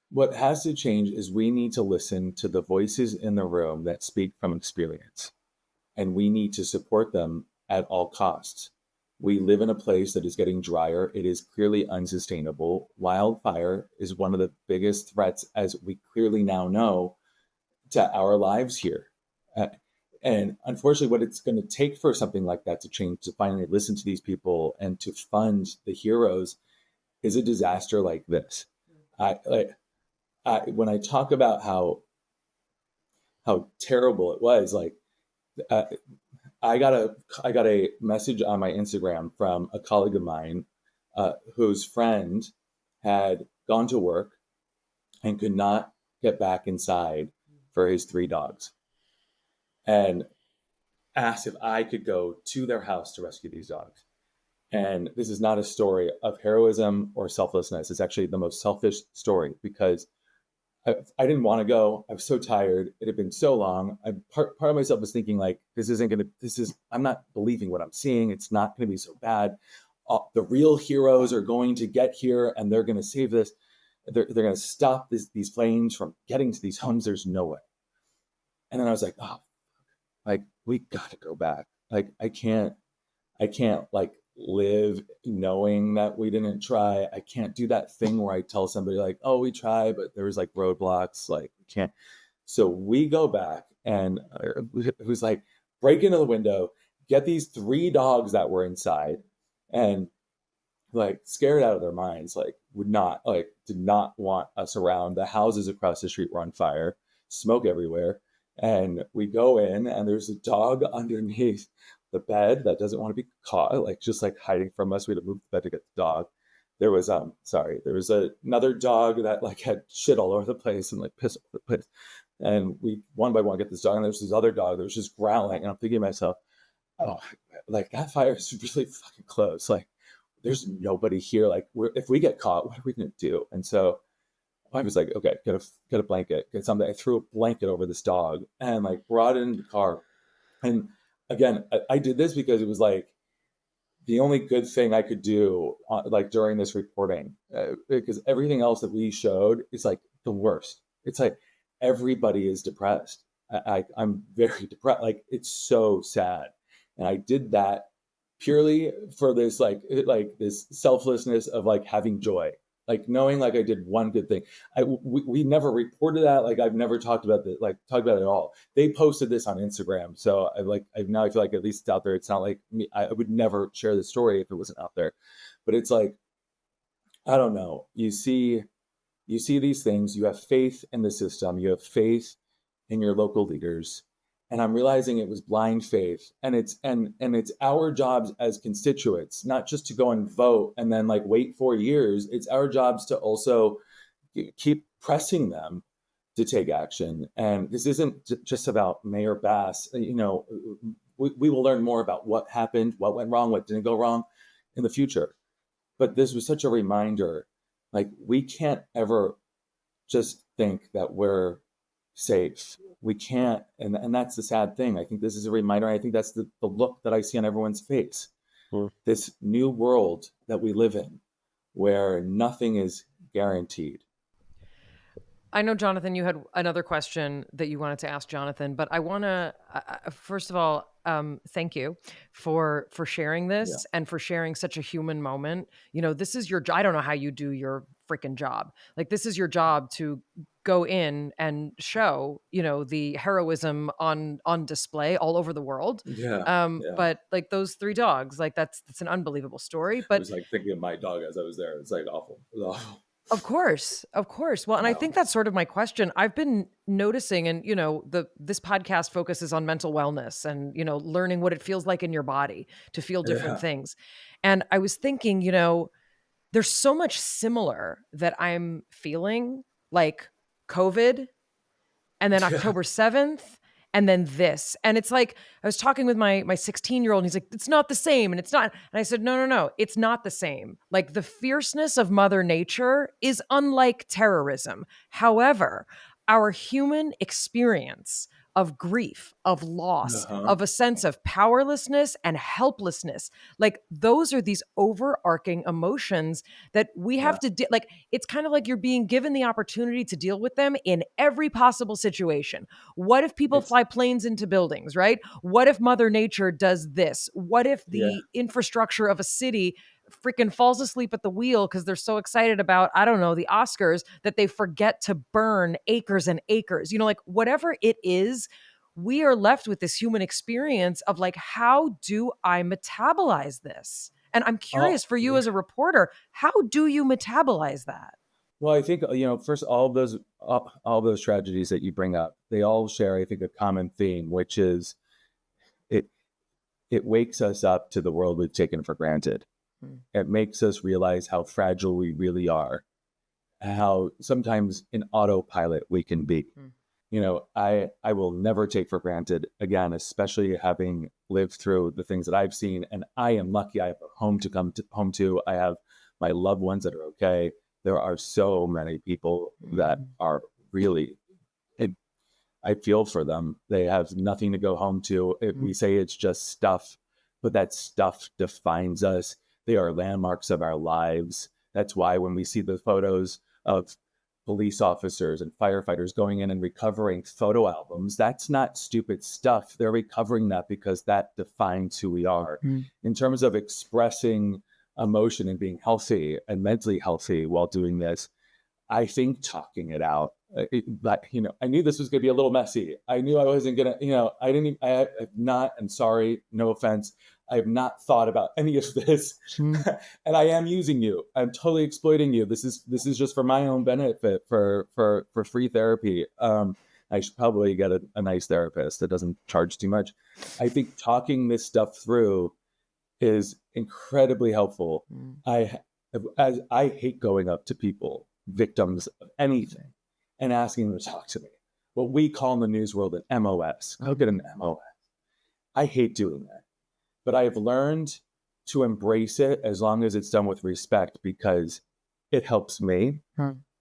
Speaker 2: What has to change is we need to listen to the voices in the room that speak from experience, and we need to support them at all costs. We live in a place that is getting drier. It is clearly unsustainable. Wildfire is one of the biggest threats, as we clearly now know, to our lives here. And unfortunately, what it's going to take for something like that to change, to finally listen to these people and to fund the heroes, is a disaster like this. When I talk about how terrible it was, I got a message on my Instagram from a colleague of mine whose friend had gone to work and could not get back inside for his 3 dogs, and asked if I could go to their house to rescue these dogs. And this is not a story of heroism or selflessness. It's actually the most selfish story, because I didn't want to go. I was so tired. It had been so long. Part of myself was thinking, like, I'm not believing what I'm seeing. It's not going to be so bad. The real heroes are going to get here, and they're going to save this. They're going to stop these flames from getting to these homes. There's no way. And then I was like, we got to go back. Like, I can't like live knowing that we didn't try. I can't do that thing where I tell somebody, like, oh, we tried, but there was like roadblocks, like, we can't. So we go back, and it was like, break into the window, get these 3 dogs that were inside, and like scared out of their minds, like did not want us around. The houses across the street were on fire, smoke everywhere. And we go in, and there's a dog underneath the bed that doesn't want to be caught, just hiding from us. We had to move the bed to get the dog. There was another dog that had shit all over the place and piss all over the place. And we one by one get this dog, and there's this other dog that was just growling. And I'm thinking to myself, oh, that fire is really fucking close. There's nobody here. If we get caught, what are we gonna do? And so I was like, okay, get a blanket, get something. I threw a blanket over this dog and brought it in the car. And again, I did this because it was the only good thing I could do during this reporting, because everything else that we showed is the worst. It's everybody is depressed. I'm very depressed. It's so sad. And I did that purely for this, this selflessness of having joy. Knowing I did one good thing. We never reported that. I've never talked about it at all. They posted this on Instagram. So I feel like at least it's out there. It's not like me. I would never share the story if it wasn't out there. But it's I don't know. You see these things, you have faith in the system, you have faith in your local leaders. And I'm realizing it was blind faith, and it's our jobs as constituents, not just to go and vote and then wait 4 years. It's our jobs to also keep pressing them to take action. And this isn't just about Mayor Bass. We will learn more about what happened, what went wrong, what didn't go wrong in the future. But this was such a reminder, like, we can't ever just think that we're safe. We can't. And that's the sad thing. I think this is a reminder. I think that's the look that I see on everyone's face. This new world that we live in where nothing is guaranteed.
Speaker 1: I know, Jonathan, you had another question that you wanted to ask Jonathan, but I want to, first of all, thank you for sharing this and for sharing such a human moment. This is your job. I don't know how you do your freaking job. Like, this is your job to go in and show, the heroism on display all over the world. But like those 3 dogs, like that's an unbelievable story. But
Speaker 2: I was like thinking of my dog as I was there. It's like awful. It was awful.
Speaker 1: Of course. Well, and I think that's sort of my question. I've been noticing, and this podcast focuses on mental wellness and learning what it feels like in your body to feel different things. And I was thinking, there's so much similar that I'm feeling, like COVID, and then October 7th. And then this. And it's like, I was talking with my 16-year-old, and he's like, it's not the same. And it's not. And I said, no, it's not the same. Like, the fierceness of Mother Nature is unlike terrorism. However, our human experience of grief, of loss, of a sense of powerlessness and helplessness, like, those are these overarching emotions that we have to like, it's kind of like you're being given the opportunity to deal with them in every possible situation. What if people fly planes into buildings, right? What if Mother Nature does this? What if the infrastructure of a city freaking falls asleep at the wheel because they're so excited about, I don't know, the Oscars, that they forget to burn acres and acres? Like, whatever it is, we are left with this human experience of like, how do I metabolize this? And I'm curious for you as a reporter, how do you metabolize that?
Speaker 2: Well, I think, first, all of those tragedies that you bring up, they all share, I think, a common theme, which is it wakes us up to the world we've taken for granted. It makes us realize how fragile we really are, how sometimes in autopilot we can be. I will never take for granted again, especially having lived through the things that I've seen. And I am lucky. I have a home to come home to. I have my loved ones that are okay. There are so many people that are really, I feel for them. They have nothing to go home to. We say it's just stuff, but that stuff defines us. They are landmarks of our lives. That's why when we see the photos of police officers and firefighters going in and recovering photo albums, that's not stupid stuff. They're recovering that because that defines who we are. In terms of expressing emotion and being healthy and mentally healthy while doing this, I think talking it out. I knew this was going to be a little messy. I knew I wasn't going to, I have not, and sorry, no offense, I have not thought about any of this. And I am using you. I'm totally exploiting you. This is just for my own benefit, for free therapy. I should probably get a nice therapist that doesn't charge too much. I think talking this stuff through is incredibly helpful. I hate going up to people, victims of anything, and asking them to talk to me. What we call in the news world an MOS. Go get an MOS. I hate doing that. But I have learned to embrace it as long as it's done with respect, because it helps me.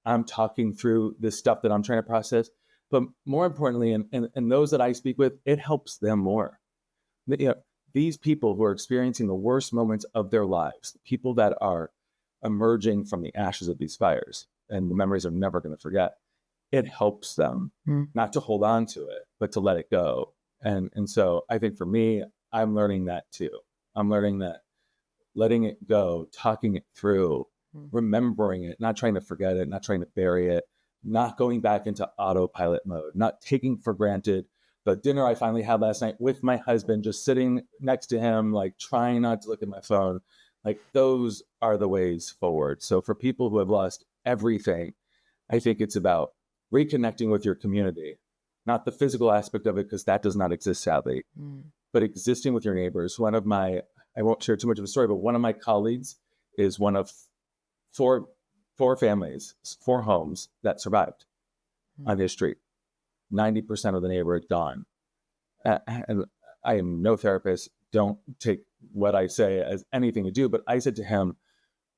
Speaker 2: I'm talking through this stuff that I'm trying to process. But more importantly, and those that I speak with, it helps them more. These people who are experiencing the worst moments of their lives, people that are emerging from the ashes of these fires, and the memories they're never going to forget, it helps them not to hold on to it, but to let it go. And so I think for me, I'm learning that too. I'm learning that letting it go, talking it through, remembering it, not trying to forget it, not trying to bury it, not going back into autopilot mode, not taking for granted the dinner I finally had last night with my husband, just sitting next to him, like trying not to look at my phone. Like, those are the ways forward. So for people who have lost everything, I think it's about reconnecting with your community, not the physical aspect of it, because that does not exist, sadly, but existing with your neighbors. One of my, I won't share too much of a story, but one of my colleagues is one of four families, 4 homes that survived. on his street. 90% of the neighborhood gone. And I am no therapist. Don't take what I say as anything to do. But I said to him,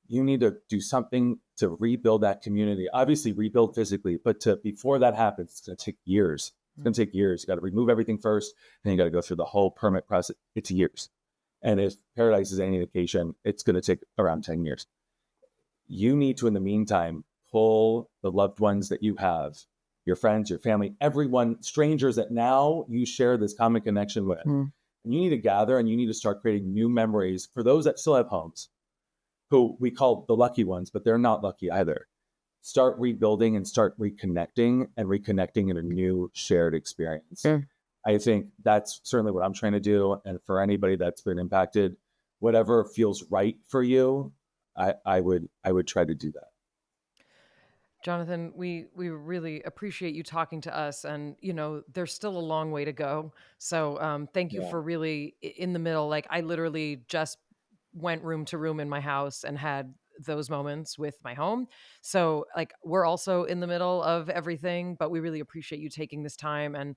Speaker 2: you need to do something to rebuild that community. Obviously, rebuild physically, but before that happens, it's going to take years. It's going to take years. You got to remove everything first, and you got to go through the whole permit process. It's years. And if Paradise is any indication, it's going to take around 10 years. You need to, in the meantime, pull the loved ones that you have, your friends, your family, everyone, strangers that now you share this common connection with. And you need to gather and you need to start creating new memories for those that still have homes, who we call the lucky ones, but they're not lucky either. Start rebuilding and start reconnecting in a new shared experience. I think that's certainly what I'm trying to do. And for anybody that's been impacted, whatever feels right for you, I would try to do that.
Speaker 1: Jonathan, we really appreciate you talking to us, and there's still a long way to go. So thank you for really in the middle. Like, I literally just went room to room in my house and had those moments with my home. So like, we're also in the middle of everything, but we really appreciate you taking this time. And,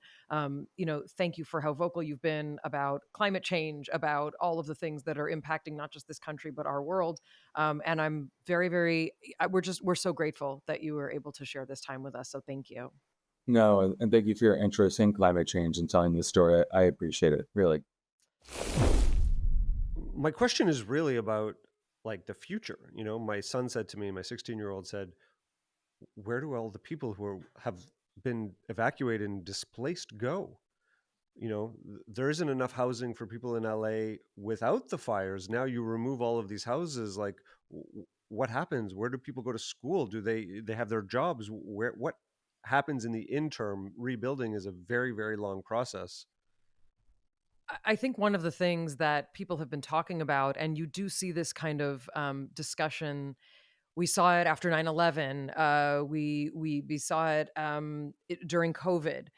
Speaker 1: thank you for how vocal you've been about climate change, about all of the things that are impacting not just this country, but our world. And I'm very, we're so grateful that you were able to share this time with us. So thank you.
Speaker 2: No, and thank you for your interest in climate change and telling this story. I appreciate it, really.
Speaker 3: My question is really about like the future. My son said to me, my 16-year-old said, where do all the people who have been evacuated and displaced go? There isn't enough housing for people in LA without the fires. Now you remove all of these houses. Like, what happens? Where do people go to school? Do they have their jobs? What happens in the interim? Rebuilding is a very, very long process.
Speaker 1: I think one of the things that people have been talking about, and you do see this kind of discussion, we saw it after 9/11. We saw it during COVID.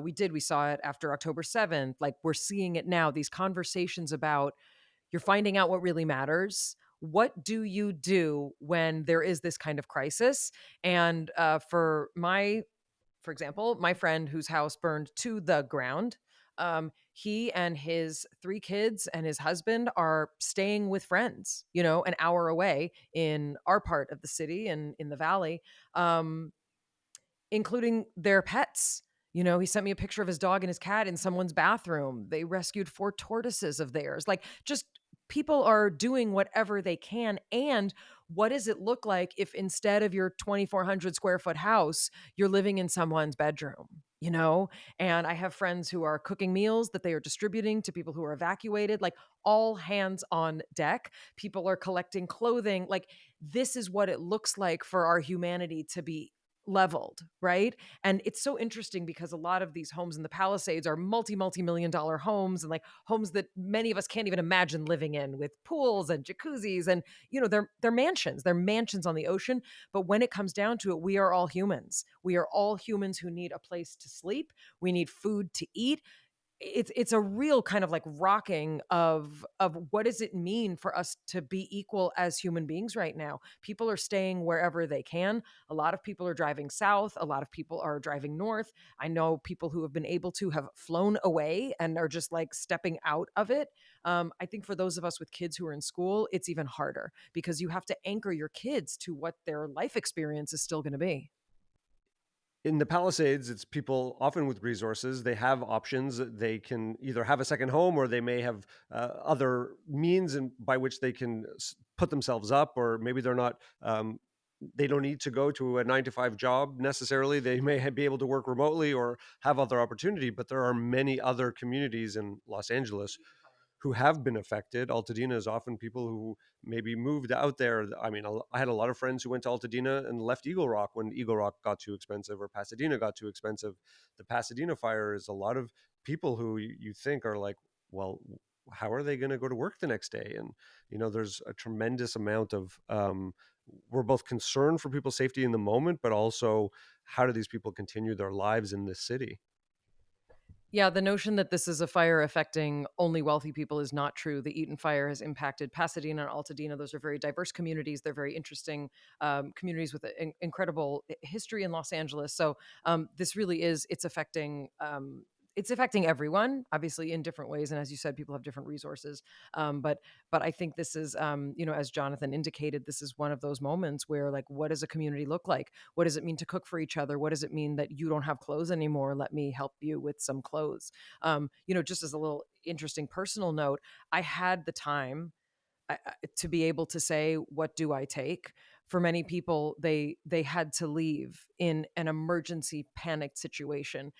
Speaker 1: We saw it after October 7th. Like, we're seeing it now. These conversations about, you're finding out what really matters. What do you do when there is this kind of crisis? And for example, my friend whose house burned to the ground, he and his 3 kids and his husband are staying with friends, an hour away in our part of the city and in the valley, including their pets. He sent me a picture of his dog and his cat in someone's bathroom. They rescued 4 tortoises of theirs. Like, just people are doing whatever they can. And what does it look like if instead of your 2,400 square foot house, you're living in someone's bedroom? And I have friends who are cooking meals that they are distributing to people who are evacuated, like, all hands on deck. People are collecting clothing. Like, this is what it looks like for our humanity to be leveled, right? And it's so interesting because a lot of these homes in the Palisades are multi-million dollar homes, and like homes that many of us can't even imagine living in, with pools and jacuzzis, and they're mansions. They're mansions on the ocean. But when it comes down to it, we are all humans. We are all humans who need a place to sleep. We need food to eat. It's a real kind of like rocking of what does it mean for us to be equal as human beings right now. People are staying wherever they can. A lot of people are driving south. A lot of people are driving north. I know people who have been able to have flown away and are just like stepping out of it. I think for those of us with kids who are in school, it's even harder because you have to anchor your kids to what their life experience is still going to be.
Speaker 3: In the Palisades, it's people often with resources. They have options. They can either have a second home, or they may have other means by which they can put themselves up, or maybe they're not. They don't need to go to a 9-to-5 job necessarily. They may be able to work remotely or have other opportunity. But there are many other communities in Los Angeles who have been affected. Altadena is often people who maybe moved out there. I mean, I had a lot of friends who went to Altadena and left Eagle Rock when Eagle Rock got too expensive or Pasadena got too expensive. The Pasadena fire is a lot of people who you think are like, well, how are they going to go to work the next day? And, there's a tremendous amount of, we're both concerned for people's safety in the moment, but also how do these people continue their lives in this city?
Speaker 1: Yeah, the notion that this is a fire affecting only wealthy people is not true. The Eaton fire has impacted Pasadena and Altadena. Those are very diverse communities. They're very interesting communities with an incredible history in Los Angeles. So this really is, it's affecting everyone, obviously in different ways. And as you said, people have different resources. But I think this is, as Jonathan indicated, this is one of those moments where, like, what does a community look like? What does it mean to cook for each other? What does it mean that you don't have clothes anymore? Let me help you with some clothes. Just as a little interesting personal note, I had the time to be able to say, what do I take? For many people, they had to leave in an emergency panicked situation.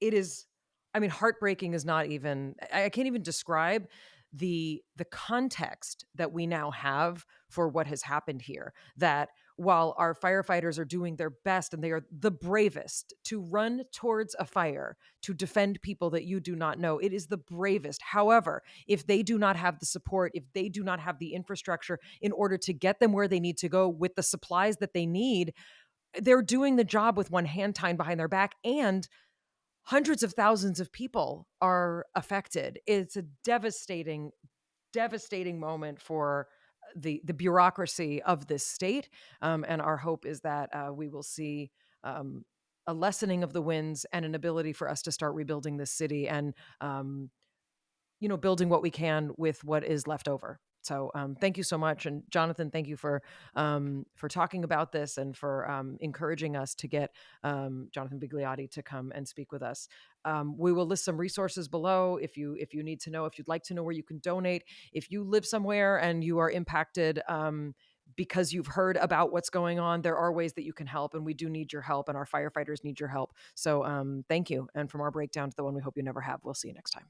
Speaker 1: It is, I mean, heartbreaking is not even, I can't even describe the context that we now have for what has happened here. That while our firefighters are doing their best and they are the bravest to run towards a fire to defend people that you do not know, it is the bravest. However, if they do not have the support, if they do not have the infrastructure in order to get them where they need to go with the supplies that they need, they're doing the job with one hand tied behind their back, and hundreds of thousands of people are affected. It's a devastating moment for the bureaucracy of this state. And our hope is that we will see a lessening of the winds and an ability for us to start rebuilding this city and building what we can with what is left over. So thank you so much. And Jonathan, thank you for talking about this and for encouraging us to get Jonathan Bigliotti to come and speak with us. We will list some resources below if you need to know, if you'd like to know where you can donate. If you live somewhere and you are impacted because you've heard about what's going on, there are ways that you can help, and we do need your help, and our firefighters need your help. So thank you. And from our breakdown to the one we hope you never have, we'll see you next time.